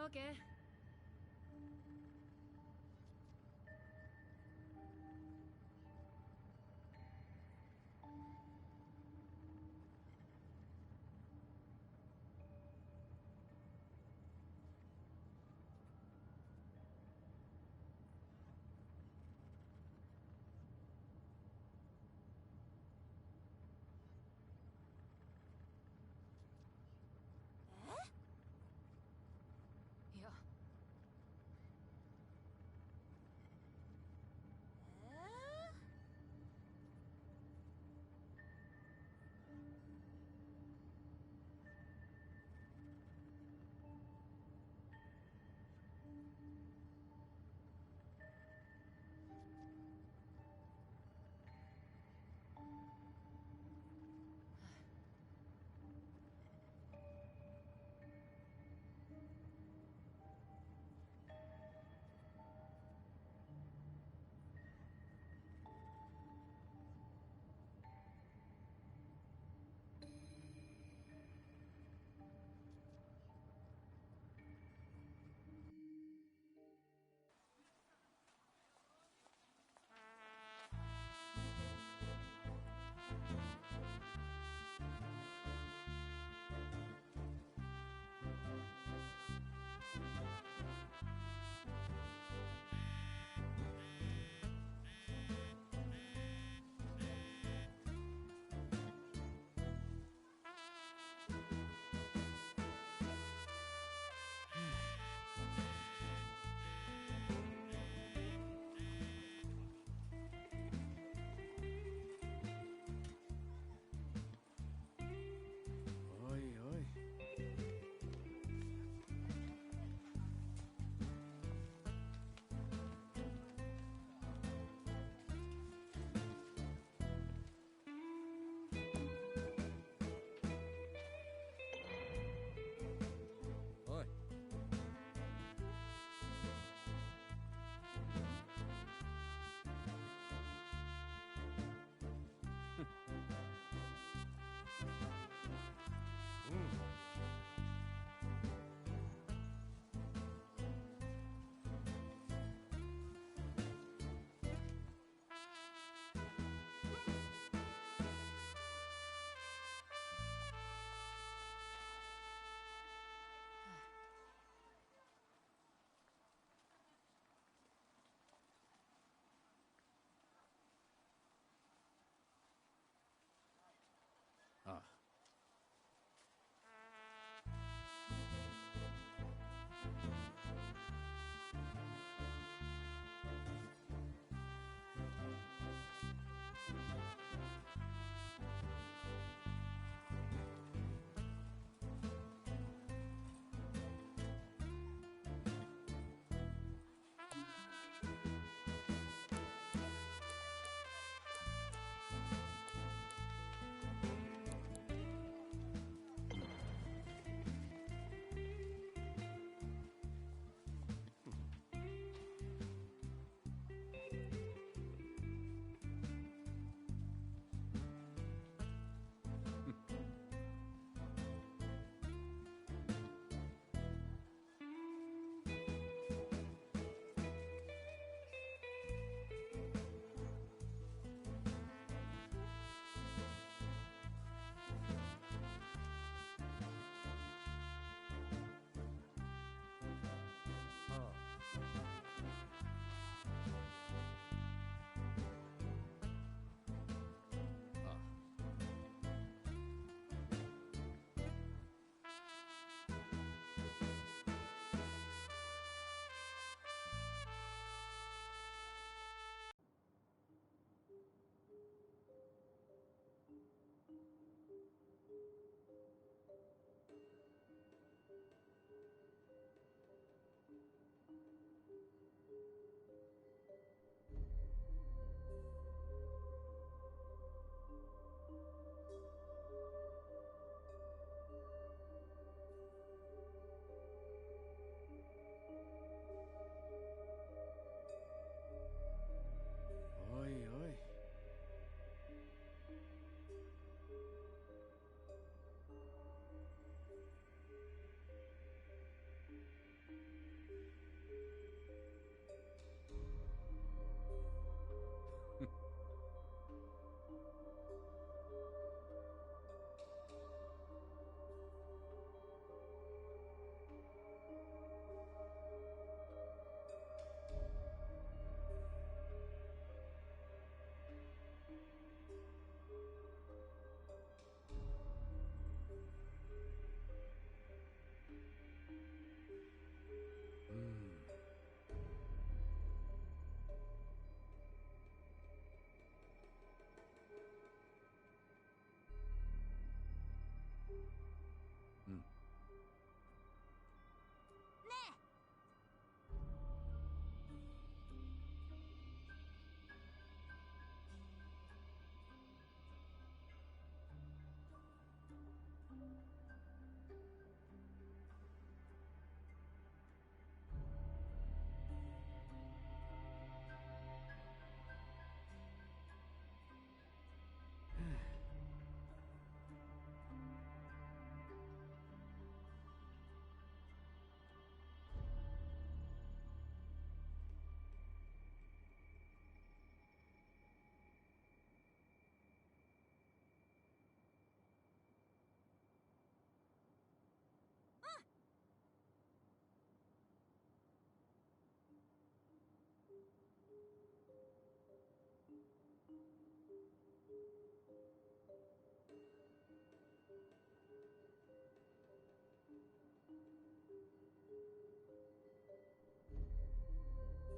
Okay. Ja. Oi, oi. Oi. Ah. Ah. Ah. Oi, oi.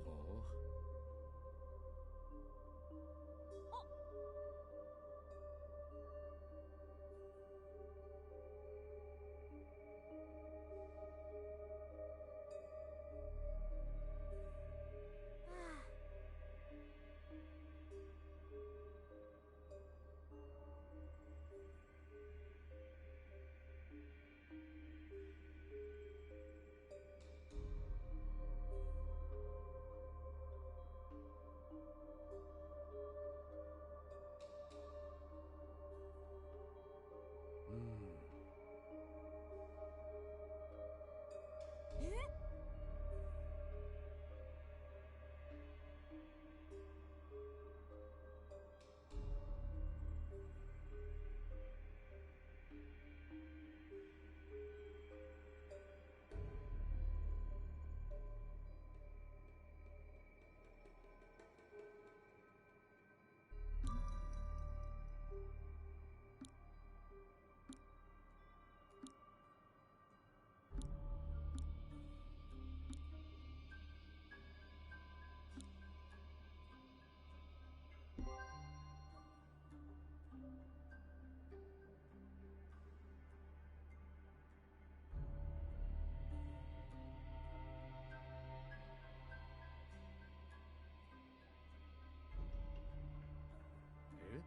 Ồ. Ừ.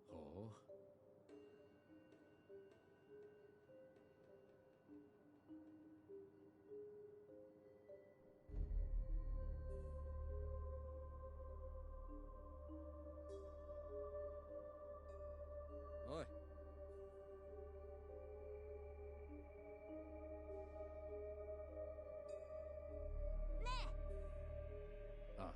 Ồ. Ôi. À.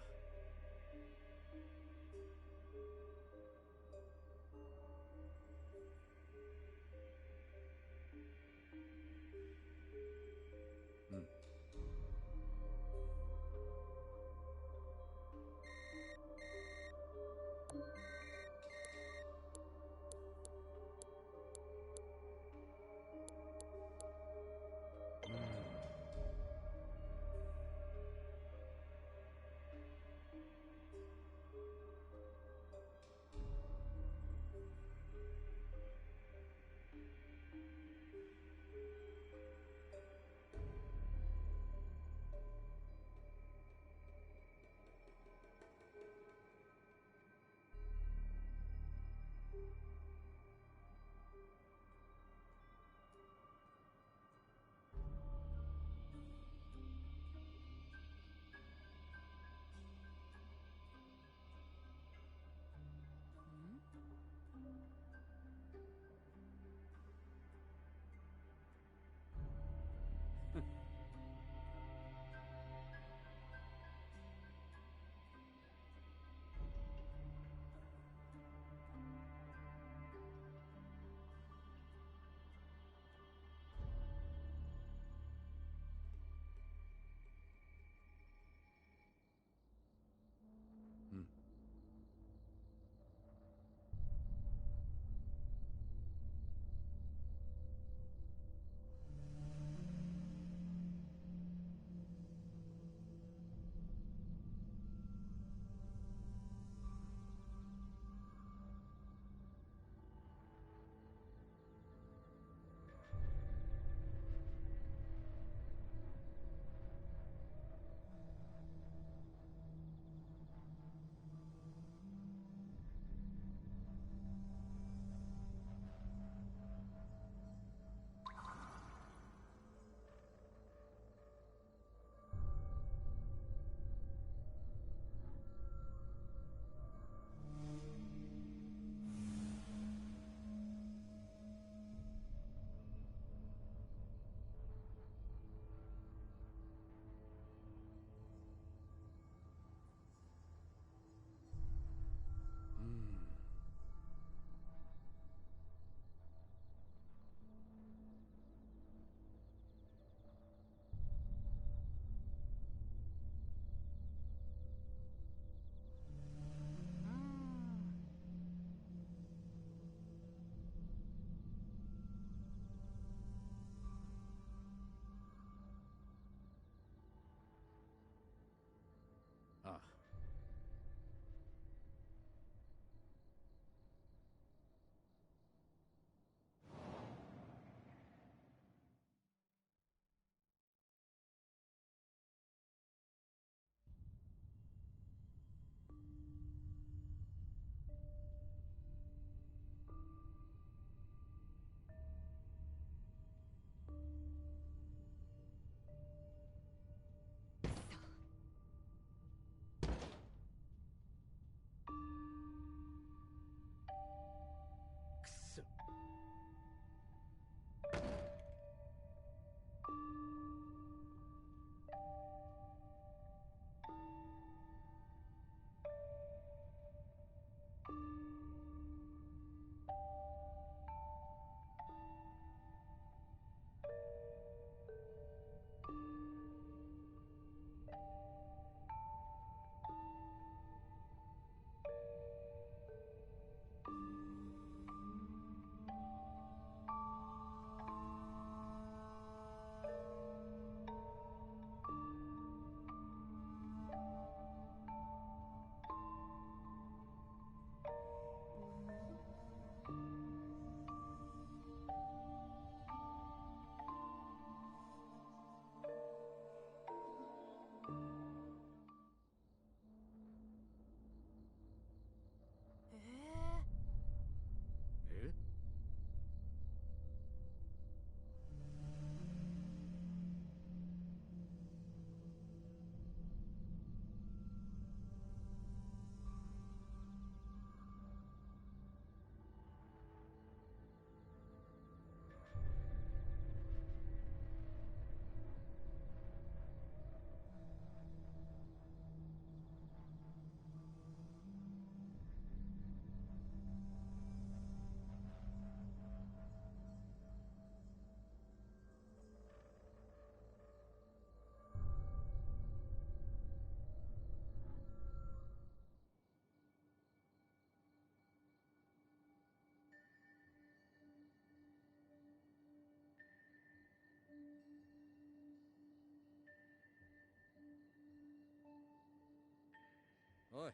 おい。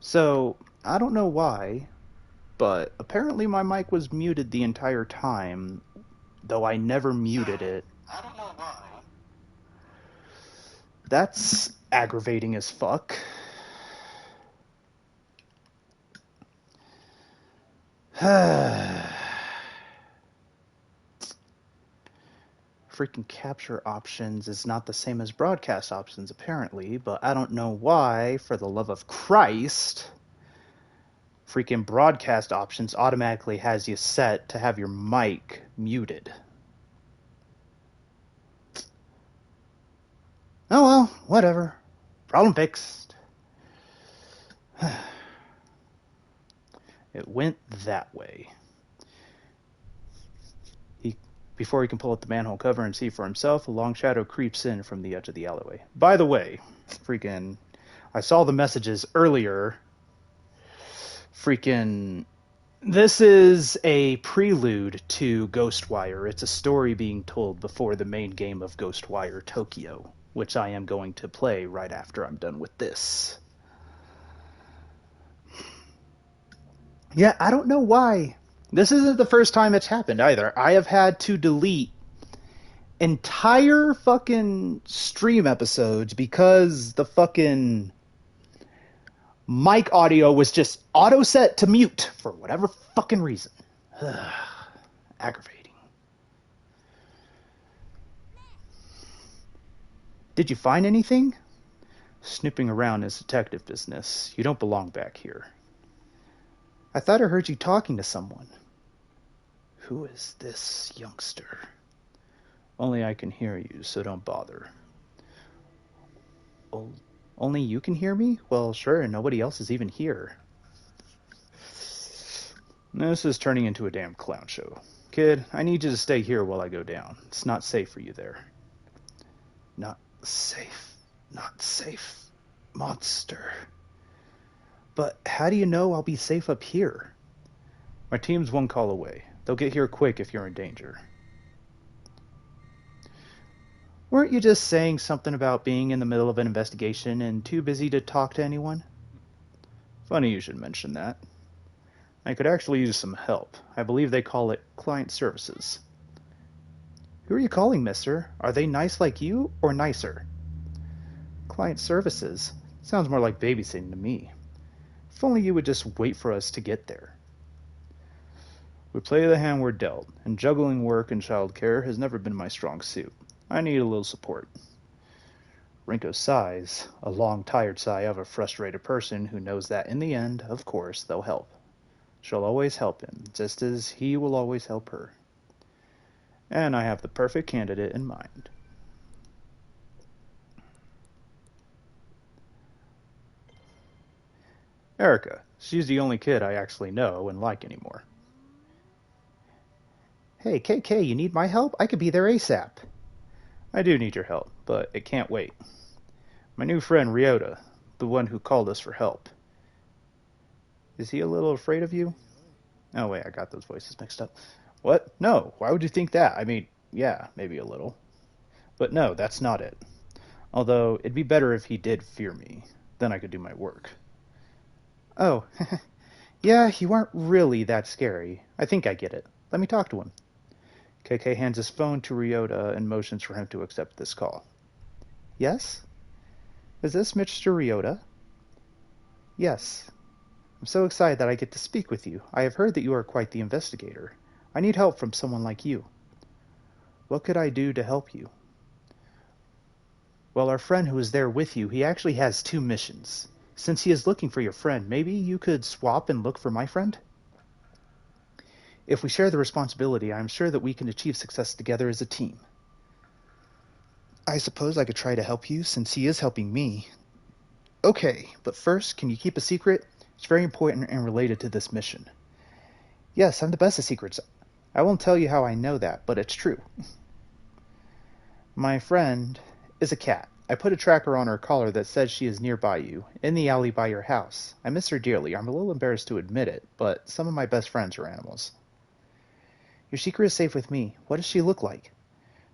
So, I don't know why, but apparently my mic was muted the entire time, though I never muted it. I don't know why. That's aggravating as fuck. Freaking capture options is not the same as broadcast options, apparently, but I don't know why, for the love of Christ, freaking broadcast options automatically has you set to have your mic muted. Oh well, whatever. Problem fixed. It went that way. Before he can pull up the manhole cover and see for himself, a long shadow creeps in from the edge of the alleyway. By the way, freaking, I saw the messages earlier. Freaking, this is a prelude to Ghostwire. It's a story being told before the main game of Ghostwire Tokyo, which I am going to play right after I'm done with this. Yeah, I don't know why. This isn't the first time it's happened either. I have had to delete entire fucking stream episodes because the fucking mic audio was just auto set to mute for whatever fucking reason. Aggravating. Did you find anything? Snooping around is detective business. You don't belong back here. I thought I heard you talking to someone. Who is this youngster? Only I can hear you, so don't bother. Oh, only you can hear me? Well, sure, nobody else is even here. This is turning into a damn clown show. Kid, I need you to stay here while I go down. It's not safe for you there. Not safe. Not safe. Monster. But how do you know I'll be safe up here? My team's one call away. They'll get here quick if you're in danger. Weren't you just saying something about being in the middle of an investigation and too busy to talk to anyone? Funny you should mention that. I could actually use some help. I believe they call it client services. Who are you calling, mister? Are they nice like you, or nicer? Client services? Sounds more like babysitting to me. If only you would just wait for us to get there. We play the hand we're dealt, and juggling work and childcare has never been my strong suit. I need a little support. Rinko sighs, a long, tired sigh of a frustrated person who knows that in the end, of course, they'll help. She'll always help him, just as he will always help her. And I have the perfect candidate in mind. Erica. She's the only kid I actually know and like anymore. Hey, KK, you need my help? I could be there ASAP. I do need your help, but it can't wait. My new friend Ryota, the one who called us for help. Is he a little afraid of you? Oh wait, I got those voices mixed up. What? No, why would you think that? I mean, yeah, maybe a little. But no, that's not it. Although, it'd be better if he did fear me. Then I could do my work. Oh, yeah, you weren't really that scary. I think I get it. Let me talk to him. KK hands his phone to Ryota and motions for him to accept this call. Yes? Is this Mr. Ryota? Yes. I'm so excited that I get to speak with you. I have heard that you are quite the investigator. I need help from someone like you. What could I do to help you? Well, our friend who is there with you, he actually has 2 missions. Since he is looking for your friend, maybe you could swap and look for my friend? If we share the responsibility, I am sure that we can achieve success together as a team. I suppose I could try to help you, since he is helping me. Okay, but first, can you keep a secret? It's very important and related to this mission. Yes, I'm the best at secrets. I won't tell you how I know that, but it's true. My friend is a cat. I put a tracker on her collar that says she is nearby you, in the alley by your house. I miss her dearly. I'm a little embarrassed to admit it, but some of my best friends are animals. Your secret is safe with me. What does she look like?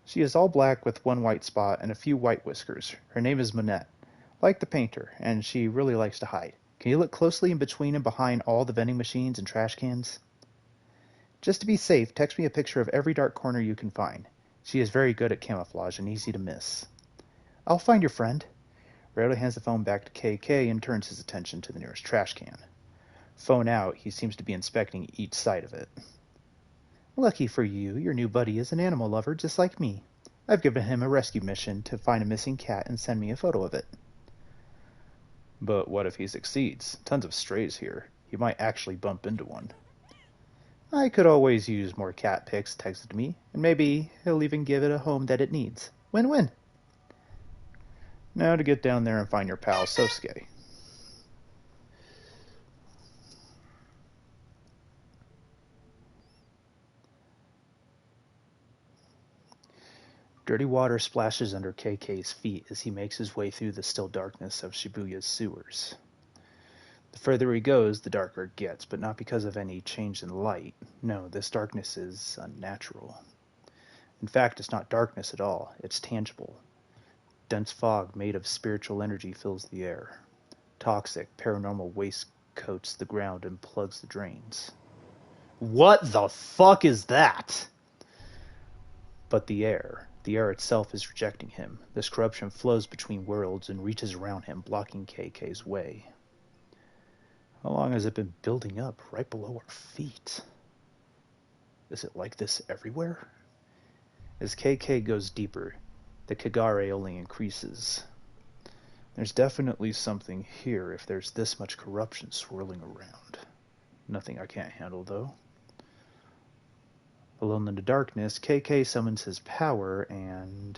She is all black with one white spot and a few white whiskers. Her name is Monette, like the painter, and she really likes to hide. Can you look closely in between and behind all the vending machines and trash cans? Just to be safe, text me a picture of every dark corner you can find. She is very good at camouflage and easy to miss. I'll find your friend. Ryota hands the phone back to KK and turns his attention to the nearest trash can. Phone out, he seems to be inspecting each side of it. Lucky for you, your new buddy is an animal lover just like me. I've given him a rescue mission to find a missing cat and send me a photo of it. But what if he succeeds? Tons of strays here. He might actually bump into one. I could always use more cat pics texted me, and maybe he'll even give it a home that it needs. Win-win. Now to get down there and find your pal Sosuke. Dirty water splashes under KK's feet as he makes his way through the still darkness of Shibuya's sewers. The further he goes, the darker it gets, but not because of any change in light. No, this darkness is unnatural. In fact, it's not darkness at all. It's tangible. Dense fog made of spiritual energy fills the air. Toxic, paranormal waste coats the ground and plugs the drains. What the fuck is that? But the air itself is rejecting him. This corruption flows between worlds and reaches around him, blocking KK's way. How long has it been building up right below our feet? Is it like this everywhere? As KK goes deeper, the Kagare only increases. There's definitely something here if there's this much corruption swirling around. Nothing I can't handle, though. Alone in the darkness, KK summons his power and...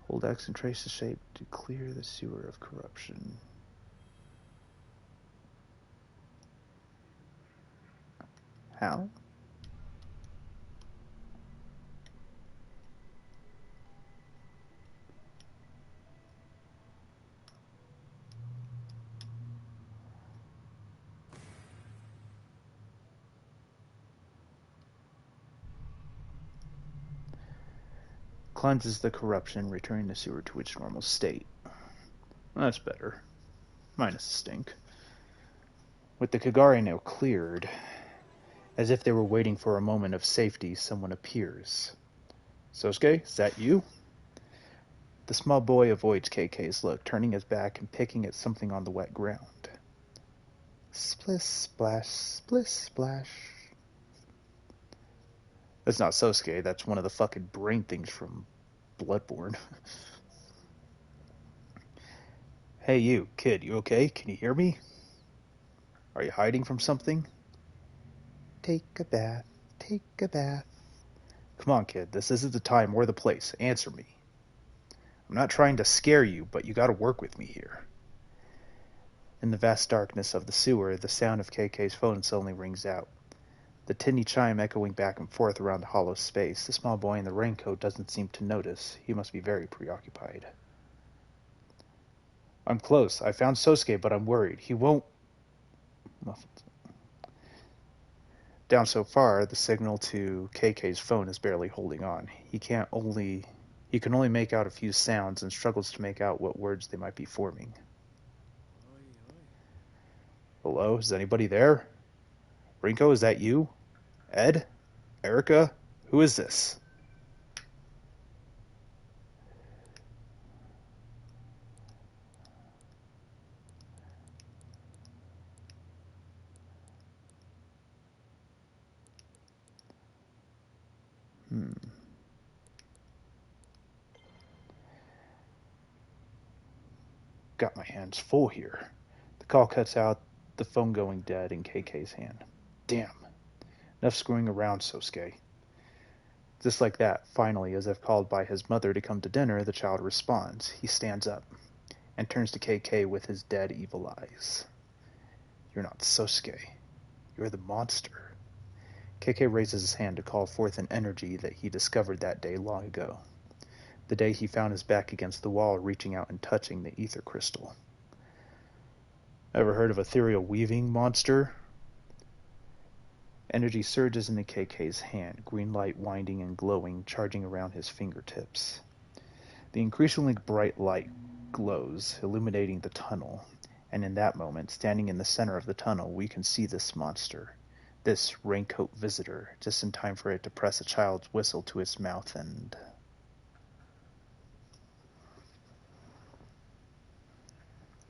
Hold X and trace the shape to clear the sewer of corruption. How? Cleanses the corruption, returning the sewer to its normal state. That's better. Minus the stink. With the Kagare now cleared, as if they were waiting for a moment of safety, someone appears. Sosuke, is that you? The small boy avoids KK's look, turning his back and picking at something on the wet ground. Splish, splash, splish, splash. That's not Sosuke, that's one of the fucking brain things from Bloodborne. Hey you, kid, you okay? Can you hear me? Are you hiding from something? Take a bath, take a bath. Come on, kid, this isn't the time or the place. Answer me. I'm not trying to scare you, but you gotta work with me here. In the vast darkness of the sewer, the sound of KK's phone suddenly rings out. The tinny chime echoing back and forth around the hollow space. The small boy in the raincoat doesn't seem to notice. He must be very preoccupied. I'm close. I found Sosuke, but I'm worried. He won't... Down so far, the signal to KK's phone is barely holding on. He can only make out a few sounds and struggles to make out what words they might be forming. Hello? Is anybody there? Rinko, is that you? Ed? Erica? Who is this? Got my hands full here. The call cuts out, the phone going dead in KK's hand. Damn. Enough screwing around, Sosuke. Just like that, finally, as if called by his mother to come to dinner, the child responds. He stands up and turns to KK with his dead, evil eyes. You're not Sosuke. You're the monster. KK raises his hand to call forth an energy that he discovered that day long ago. The day he found his back against the wall, reaching out and touching the ether crystal. Ever heard of ethereal weaving, monster? Energy surges into KK's hand, green light winding and glowing, charging around his fingertips. The increasingly bright light glows, illuminating the tunnel, and in that moment, standing in the center of the tunnel, we can see this monster, this raincoat visitor, just in time for it to press a child's whistle to its mouth and...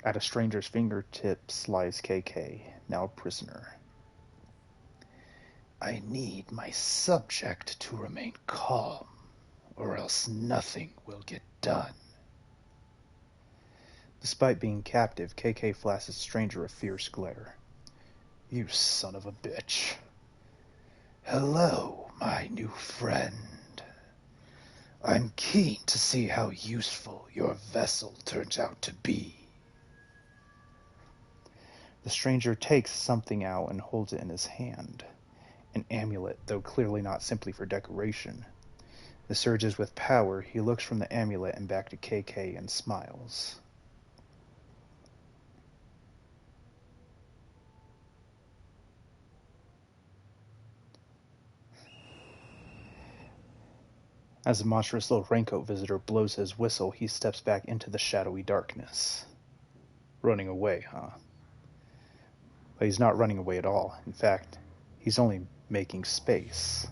At a stranger's fingertips lies KK, now a prisoner. I need my subject to remain calm, or else nothing will get done. Despite being captive, KK flashes the stranger a fierce glare. You son of a bitch. Hello, my new friend. I'm keen to see how useful your vessel turns out to be. The stranger takes something out and holds it in his hand. An amulet, though clearly not simply for decoration. It surges with power. He looks from the amulet and back to KK and smiles. As the monstrous little raincoat visitor blows his whistle, he steps back into the shadowy darkness. Running away, huh? But he's not running away at all. In fact, he's only making space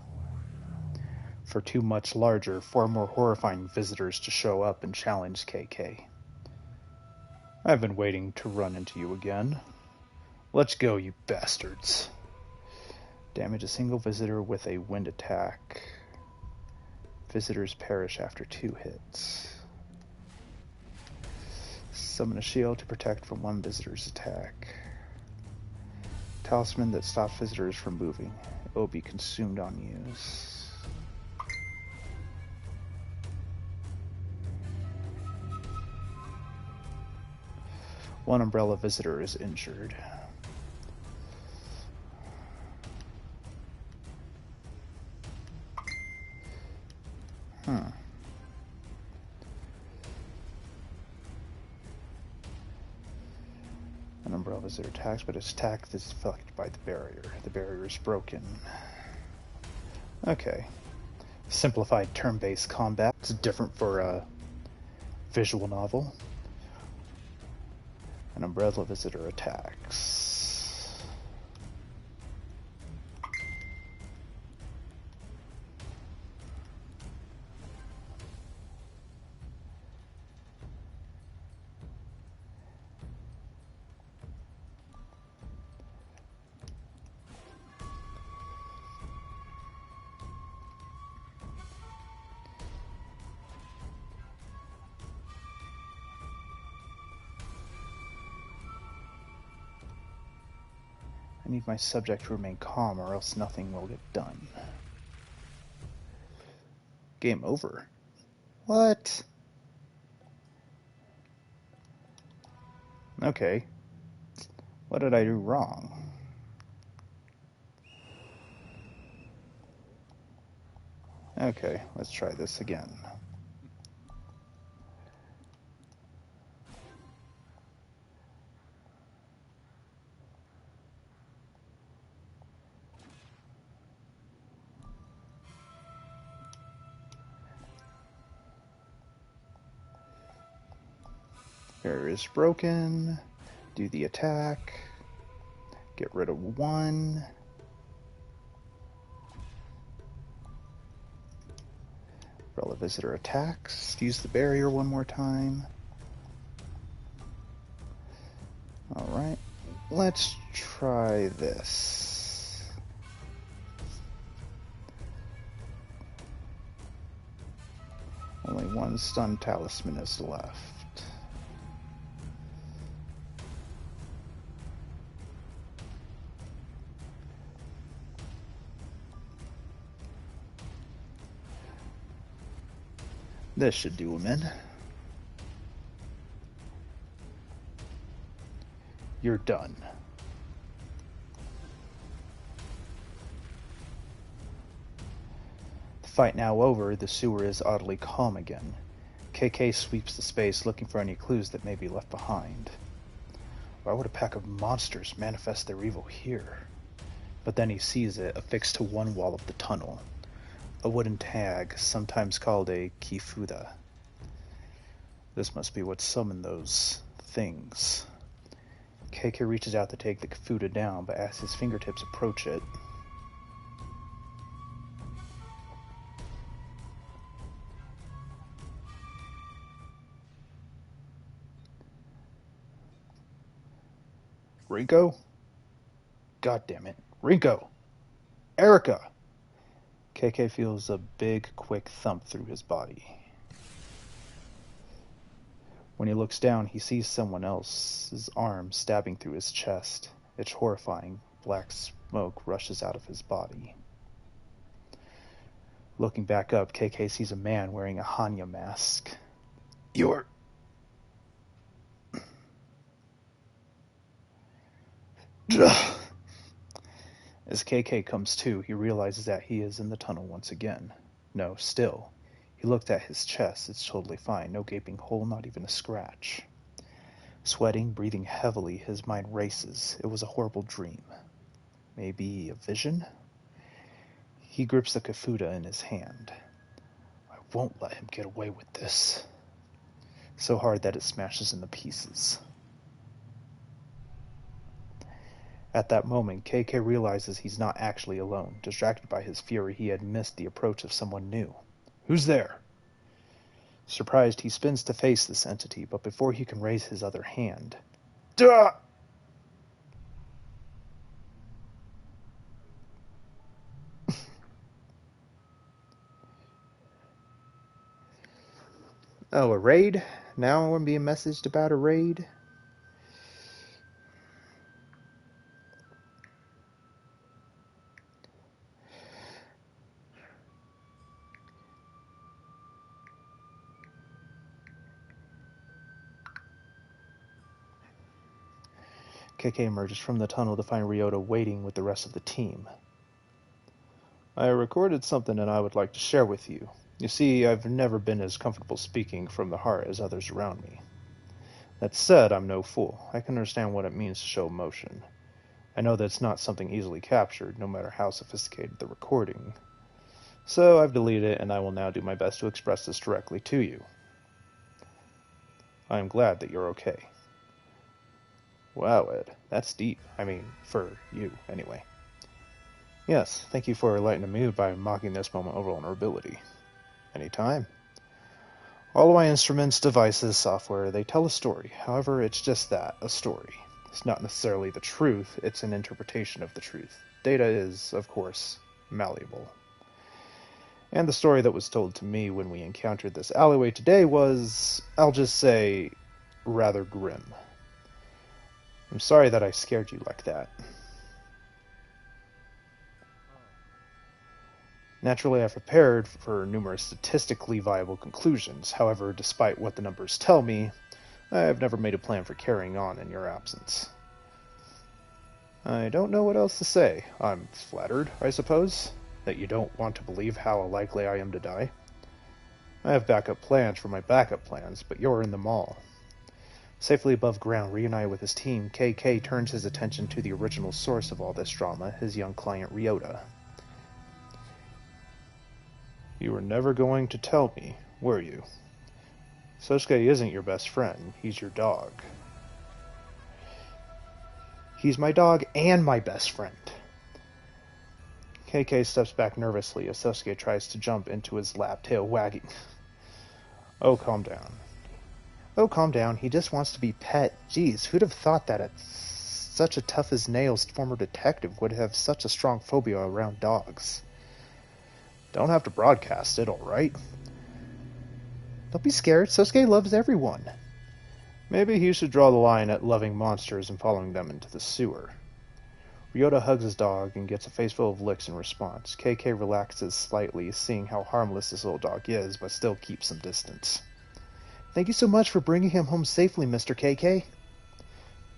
for two much larger, far more horrifying visitors to show up and challenge KK. I've been waiting to run into you again. Let's go, you bastards. Damage a single visitor with a wind attack. Visitors perish after 2 hits. Summon a shield to protect from one visitor's attack. Talisman that stops visitors from moving. It will be consumed on use. One umbrella visitor is injured. An umbrella visitor attacks, but its attack is affected by the barrier. The barrier is broken. Okay. Simplified turn-based combat. It's different for a visual novel. An umbrella visitor attacks. I need my subject to remain calm or else nothing will get done. Game over. What? Okay. What did I do wrong? Okay, let's try this again. Barrier is broken. Do the attack. Get rid of 1. Umbrella visitor attacks. Use the barrier one more time. Alright, let's try this. Only 1 stun talisman is left. This should do him in. You're done. The fight now over, the sewer is oddly calm again. KK sweeps the space looking for any clues that may be left behind. Why would a pack of monsters manifest their evil here? But then he sees it affixed to one wall of the tunnel. A wooden tag, sometimes called a kifuda. This must be what summoned those things. KK reaches out to take the Kafuda down, but as his fingertips approach it, Rinko? God damn it. Rinko! Erica! KK feels a big, quick thump through his body. When he looks down, he sees someone else's arm stabbing through his chest. It's horrifying. Black smoke rushes out of his body. Looking back up, KK sees a man wearing a Hanya mask. You're... As KK comes to, he realizes that he is in the tunnel once again. No, still. He looked at his chest. It's totally fine. No gaping hole, not even a scratch. Sweating, breathing heavily, his mind races. It was a horrible dream. Maybe a vision? He grips the Kafuda in his hand. I won't let him get away with this. So hard that it smashes into pieces. At that moment, KK realizes he's not actually alone. Distracted by his fury, he had missed the approach of someone new. Who's there? Surprised, he spins to face this entity, but before he can raise his other hand... Duh! Oh, a raid? Now I'm being messaged about a raid? KK emerges from the tunnel to find Ryota waiting with the rest of the team. I recorded something and I would like to share with you. You see, I've never been as comfortable speaking from the heart as others around me. That said, I'm no fool. I can understand what it means to show emotion. I know that it's not something easily captured, no matter how sophisticated the recording. So I've deleted it, and I will now do my best to express this directly to you. I am glad that you're okay. Wow, Ed, that's deep. I mean, for you, anyway. Yes, thank you for lightening the mood by mocking this moment of vulnerability. Anytime. All of my instruments, devices, software, they tell a story. However, it's just that, a story. It's not necessarily the truth, it's an interpretation of the truth. Data is, of course, malleable. And the story that was told to me when we encountered this alleyway today was, I'll just say, rather grim. I'm sorry that I scared you like that. Naturally, I've prepared for numerous statistically viable conclusions. However, despite what the numbers tell me, I have never made a plan for carrying on in your absence. I don't know what else to say. I'm flattered, I suppose, that you don't want to believe how likely I am to die. I have backup plans for my backup plans, but you're in them all. Safely above ground, reunited with his team, KK turns his attention to the original source of all this drama, his young client Ryota. You were never going to tell me, were you? Sosuke isn't your best friend, he's your dog. He's my dog and my best friend. KK steps back nervously as Sosuke tries to jump into his lap, tail wagging. Oh, calm down. Oh, calm down. He just wants to be pet. Geez, who'd have thought that such a tough-as-nails former detective would have such a strong phobia around dogs? Don't have to broadcast it, alright? Don't be scared. Sosuke loves everyone. Maybe he should draw the line at loving monsters and following them into the sewer. Ryota hugs his dog and gets a face full of licks in response. KK relaxes slightly, seeing how harmless this little dog is, but still keeps some distance. Thank you so much for bringing him home safely, Mr. KK.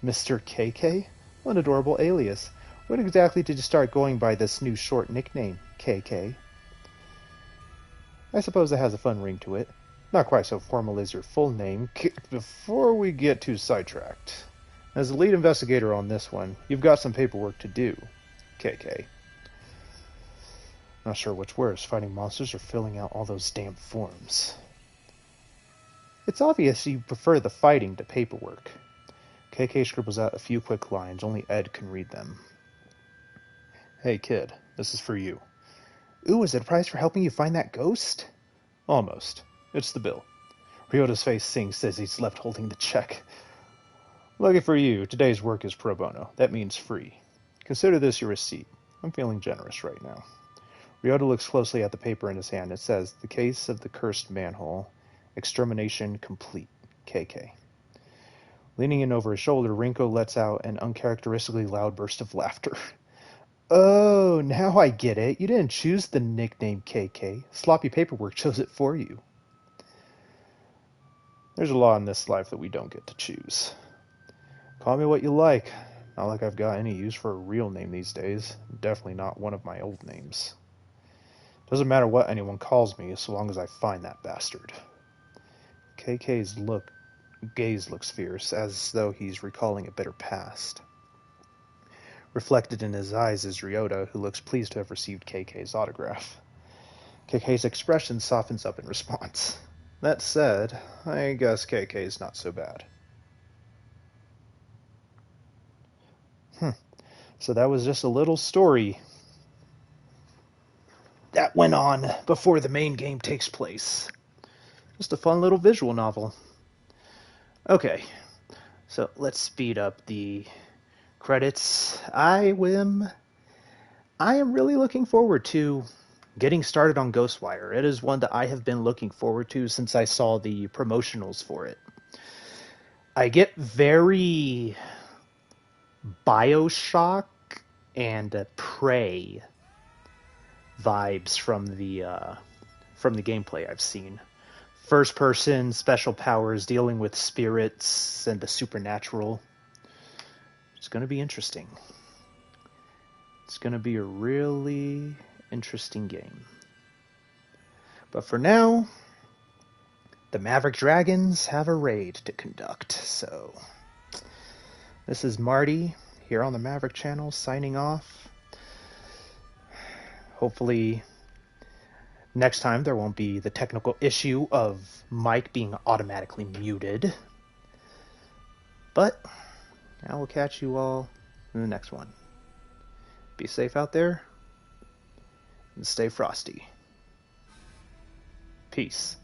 Mr. KK? What an adorable alias. When exactly did you start going by this new short nickname, KK? I suppose it has a fun ring to it. Not quite so formal as your full name. Before we get too sidetracked, as the lead investigator on this one, you've got some paperwork to do, KK. Not sure what's worse, fighting monsters or filling out all those damn forms. It's obvious you prefer the fighting to paperwork. KK scribbles out a few quick lines. Only Ed can read them. Hey, kid, this is for you. Ooh, is it a prize for helping you find that ghost? Almost. It's the bill. Ryota's face sinks as he's left holding the check. Lucky for you, today's work is pro bono. That means free. Consider this your receipt. I'm feeling generous right now. Ryota looks closely at the paper in his hand. It says, "The case of the cursed manhole. Extermination complete. KK." Leaning in over his shoulder, Rinko lets out an uncharacteristically loud burst of laughter. Oh, now I get it. You didn't choose the nickname KK. Sloppy paperwork chose it for you. There's a lot in this life that we don't get to choose. Call me what you like. Not like I've got any use for a real name these days. Definitely not one of my old names. Doesn't matter what anyone calls me, so long as I find that bastard. KK's gaze looks fierce, as though he's recalling a bitter past. Reflected in his eyes is Ryota, who looks pleased to have received KK's autograph. KK's expression softens up in response. That said, I guess KK's not so bad. So that was just a little story that went on before the main game takes place. Just a fun little visual novel. Okay, so let's speed up the credits. I am really looking forward to getting started on Ghostwire. It is one that I have been looking forward to since I saw the promotionals for it. I get very BioShock and Prey vibes from the gameplay I've seen. First person, special powers, dealing with spirits and the supernatural. It's going to be interesting. It's going to be a really interesting game. But for now, the Maverick Dragons have a raid to conduct. So, this is Marty here on the Maverick channel signing off. Hopefully, next time there won't be the technical issue of Mike being automatically muted. But I will catch you all in the next one. Be safe out there and stay frosty. Peace.